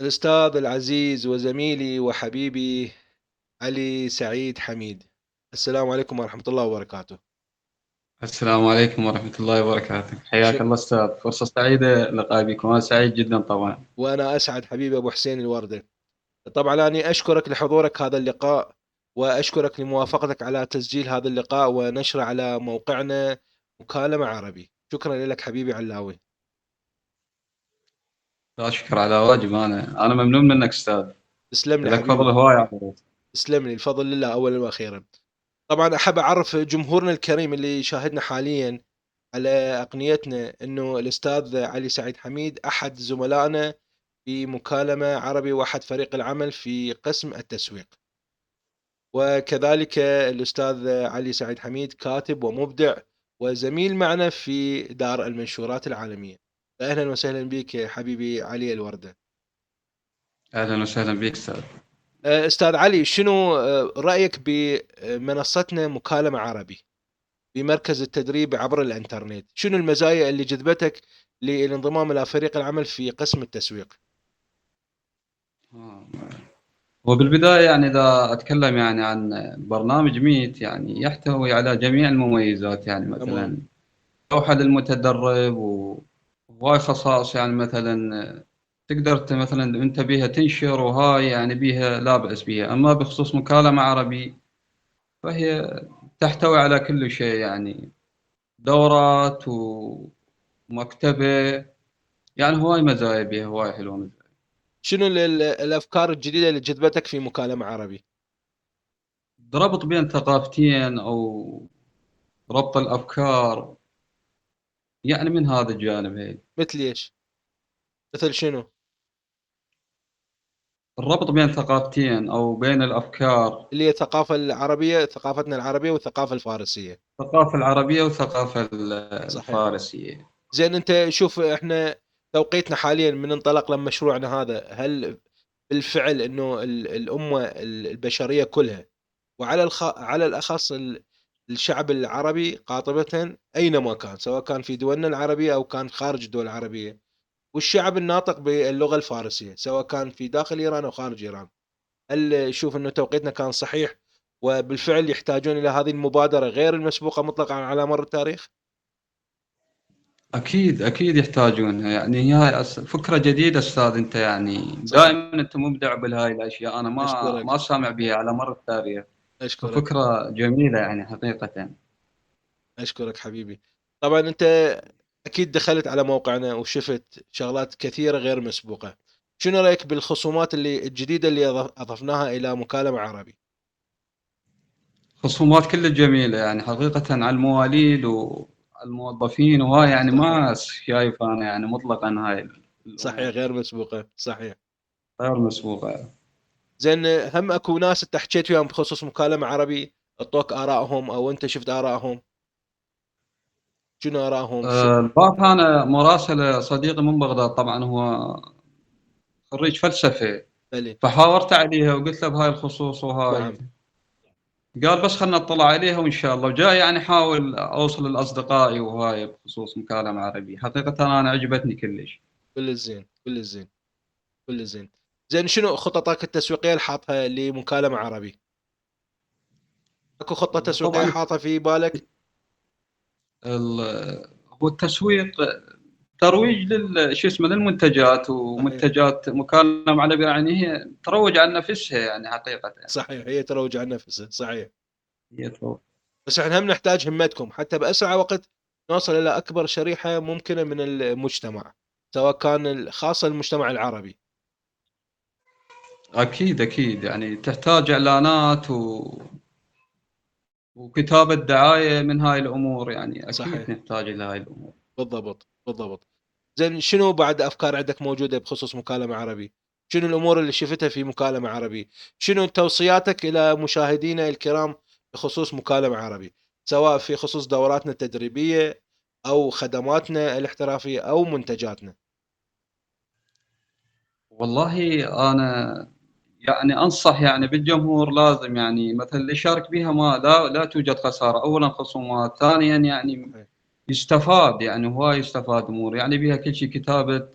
الأستاذ العزيز وزميلي وحبيبي علي سعيد حميد. السلام عليكم ورحمة الله وبركاته. السلام عليكم ورحمة الله وبركاته، ش... حياك الله أستاذ. فرصة سعيدة لقائي بكم، أنا سعيد جدا طبعا. وأنا أسعد حبيبي أبو حسين الوردة. طبعا أنا أشكرك لحضورك هذا اللقاء، وأشكرك لموافقتك على تسجيل هذا اللقاء ونشره على موقعنا مكالمة عربي. شكرا لك حبيبي علاوي. لا أشكر على واجب، أنا ممنون منك أستاذ. تسلم لي لك فضل حبيبي. هواي على. تسلم لي، الفضل لله أولا وأخيرا. طبعا أحب أعرف جمهورنا الكريم اللي يشاهدنا حاليا على أقنيتنا أنه الأستاذ علي سعيد حميد أحد زملائنا في مكالمة عربي، وأحد فريق العمل في قسم التسويق. وكذلك الأستاذ علي سعيد حميد كاتب ومبدع وزميل معنا في دار المنشورات العالمية. فأهلا وسهلا بك حبيبي علي الوردة. أهلا وسهلا بك أستاذ. أستاذ علي، شنو رأيك بمنصتنا مكالمة عربي بمركز التدريب عبر الإنترنت؟ شنو المزايا اللي جذبتك للانضمام إلى فريق العمل في قسم التسويق؟ آه. وبالبداية يعني إذا أتكلم يعني عن برنامج ميت، يعني يحتوي على جميع المميزات، يعني تمام. مثلا لوحة للمتدرب وهواي خصائص، يعني مثلا تقدر مثلا أنت بيها تنشر، وهاي يعني بيها لا بأس بيها. أما بخصوص مكالمة عربي فهي تحتوي على كل شيء، يعني دورات ومكتبة، يعني هواي مزايا بيها، هواي حلوة مزايا. شنو الأفكار الجديدة اللي جذبتك في مكالمة عربي؟ ربط بين ثقافتين أو ربط الأفكار، يعني من هذا الجانب هي. مثل إيش؟ مثل شنو؟ الربط بين ثقافتين أو بين الأفكار، اللي هي الثقافة العربية، ثقافتنا العربية والثقافة الفارسية. الثقافة العربية والثقافة صحيح. الفارسية. زين، أنت شوف، إحنا توقيتنا حاليا من انطلق لمشروعنا هذا، هل بالفعل أنه الأمة البشرية كلها، وعلى على الأخص الشعب العربي قاطبة أينما كان، سواء كان في دولنا العربية أو كان خارج الدول العربية، والشعب الناطق باللغة الفارسية سواء كان في داخل إيران أو خارج إيران، هل شوف أنه توقيتنا كان صحيح وبالفعل يحتاجون إلى هذه المبادرة غير المسبوقة مطلقا على مر التاريخ؟ أكيد أكيد يحتاجونها، يعني هي فكرة جديدة أستاذ. أنت يعني صحيح. دائما أنت مبدع بهاي الأشياء، أنا ما أشكرك. سامع بها على مر التاريخ. أشكرك. ففكرة جميلة يعني حقيقة. أشكرك حبيبي. طبعا أنت أكيد دخلت على موقعنا وشفت شغلات كثيرة غير مسبوقة. شنو رأيك بالخصومات الجديدة اللي أضفناها إلى مكالمة عربي؟ خصومات كل جميلة يعني حقيقة على المواليد والموظفين، وهاي يعني صحيح. ما شايف أنا يعني مطلقا هاي صحيح، الأمور غير مسبوقة، صحيح. غير مسبوقة. زين، هم اكو ناس انت حكيت وياهم بخصوص مكالمة عربي، اعطوك آرائهم او انت شفت آرائهم؟ شنو آرائهم البارحة أنا مراسلة صديقي من بغداد، طبعا هو خريج فلسفة، بلي. فحاورت عليها وقلت له بهاي الخصوص وهاي. نعم. قال بس خلنا نطلع عليها وإن شاء الله، وجاي يعني أحاول أوصل لأصدقائي وهاي بخصوص مكالمة عربي. حقيقة أنا عجبتني كلش. كل الزين، كل الزين، كل الزين. زين، شنو خططك التسويقية اللي حاطها لمكالمة عربي؟ اكو خطة تسويقية طبعا حاطها في بالك؟ هو التسويق ترويج شو اسمه للمنتجات، صحيح. ومنتجات مكالمة على يعني هي تروج عن نفسها يعني حقيقة. صحيح، هي تروج عن نفسها، صحيح. هي تروج. بس احنا هم نحتاج همتكم حتى بأسرع وقت نوصل إلى أكبر شريحة ممكنة من المجتمع، سواء كان خاصة المجتمع العربي. أكيد أكيد يعني تحتاج إعلانات وكتابة دعاية من هاي الأمور، يعني أكيد صحيح. نحتاج إلى هاي الأمور. بالضبط، بالضبط. زين، شنو بعد افكار عندك موجوده بخصوص مكالمه عربي؟ شنو الامور اللي شفتها في مكالمه عربي؟ شنو توصياتك الى مشاهدينا الكرام بخصوص مكالمه عربي، سواء في خصوص دوراتنا التدريبيه او خدماتنا الاحترافيه او منتجاتنا؟ والله أنا يعني أنصح يعني بالجمهور، لازم يعني مثلا اللي يشارك بها ما لا توجد خسارة. أولا خصومات، ثانيا يعني صحيح. يستفاد، يعني هواي يستفاد أمور يعني بها كل شيء، كتابة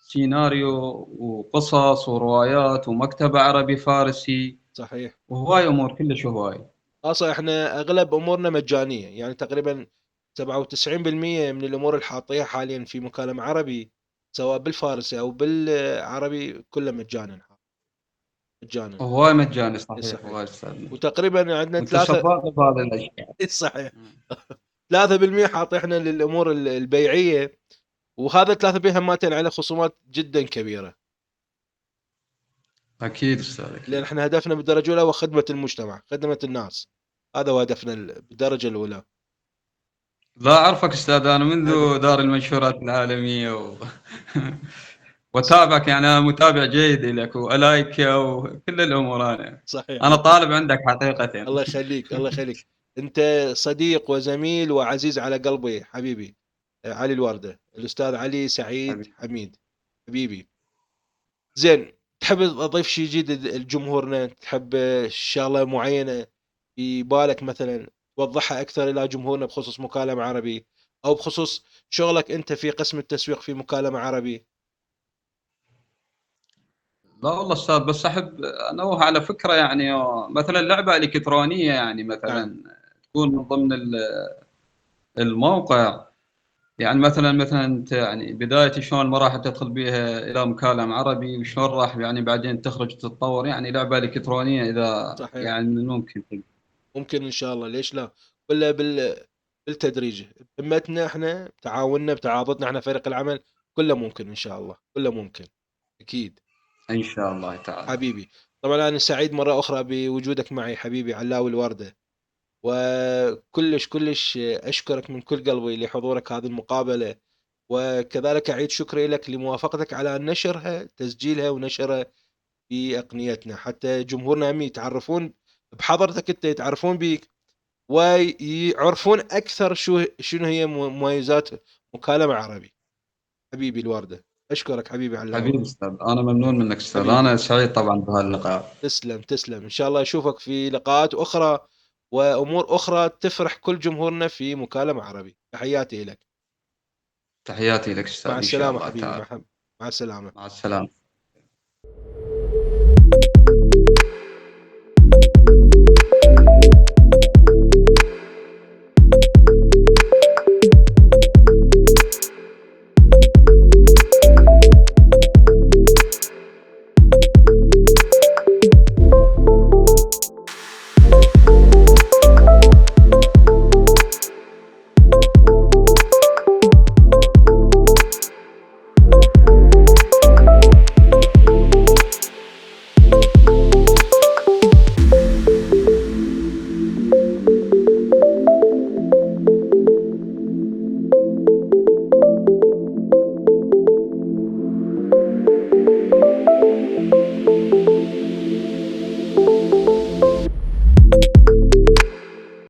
سيناريو وقصص وروايات ومكتبة عربي فارسي صحيح. وهواي أمور، كلش هواي. خاصة احنا اغلب امورنا مجانية، يعني تقريبا 97% من الامور اللي حاطيها حاليا في مكالمة عربي، سواء بالفارسي او بالعربي، كله مجانا. مجانا. هواي مجاني، إي صحيح، صحيح. هواي أستاذ. وتقريبا عندنا وأنت ثلاثة. شاطر بهذه الأشياء. إي صحيح. 3% حاط احنا للامور البيعية، وهذا 3% ماتن على خصومات جدا كبيرة. أكيد أستاذ، لان أكيد. احنا هدفنا بالدرجة الاولى هو خدمة المجتمع، خدمة الناس. هذا هو هدفنا بالدرجة الاولى. لا أعرفك أستاذ، أنا حبيبي. منذ دار المنشورات العالمية وأتابعك، يعني أنا متابع جيد لك وألايك وكل الأمور. صحيح. أنا طالب عندك حقيقة. الله يخليك، الله يخليك. انت صديق وزميل وعزيز على قلبي حبيبي. علي الوردة، الاستاذ علي سعيد حبيبي. حميد. حبيبي. زين. تحب اضيف شيء جديد لجمهورنا؟ تحب شغلة معينة في بالك مثلا توضحها اكثر الى جمهورنا بخصوص مكالمة عربي، او بخصوص شغلك انت في قسم التسويق في مكالمة عربي؟ لا والله أستاذ، بس أحب أنوه على فكرة، يعني مثلا لعبة إلكترونية، يعني نعم. مثلا تكون من ضمن الموقع. يعني مثلا انت يعني بداية شلون المراحل تدخل بها الى مكالم عربي، وشلون راح يعني بعدين تخرج تتطور، يعني لعبة الكترونية اذا صحيح. يعني ممكن. ممكن ان شاء الله، ليش لا. ولا بالتدريج. بهمتنا احنا، بتعاوننا بتعاضدنا احنا فريق العمل، كله ممكن ان شاء الله، كله ممكن. اكيد. ان شاء الله تعالى. حبيبي. طبعا انا سعيد مرة اخرى بوجودك معي حبيبي علاوي الوردة. وكلش كلش اشكرك من كل قلبي لحضورك هذه المقابلة. وكذلك اعيد شكري لك لموافقتك على نشرها، تسجيلها ونشرها في اقنيتنا، حتى جمهورنا هم يتعرفون بحضرتك، انت يتعرفون بيك، ويعرفون اكثر شنو هي مميزات مكالمة عربي. حبيبي الوردة. اشكرك حبيبي علاوي. حبيبي استاذ، انا ممنون منك استاذ، حبيبي. انا سعيد طبعا بهاللقاء. تسلم تسلم، ان شاء الله اشوفك في لقاءات اخرى وامور اخرى تفرح كل جمهورنا في مكالمة عربي. تحياتي لك. تحياتي لك استاذ، مع ان شاء السلامة الله حبيبي. تعالى. مع السلامة. مع السلامة.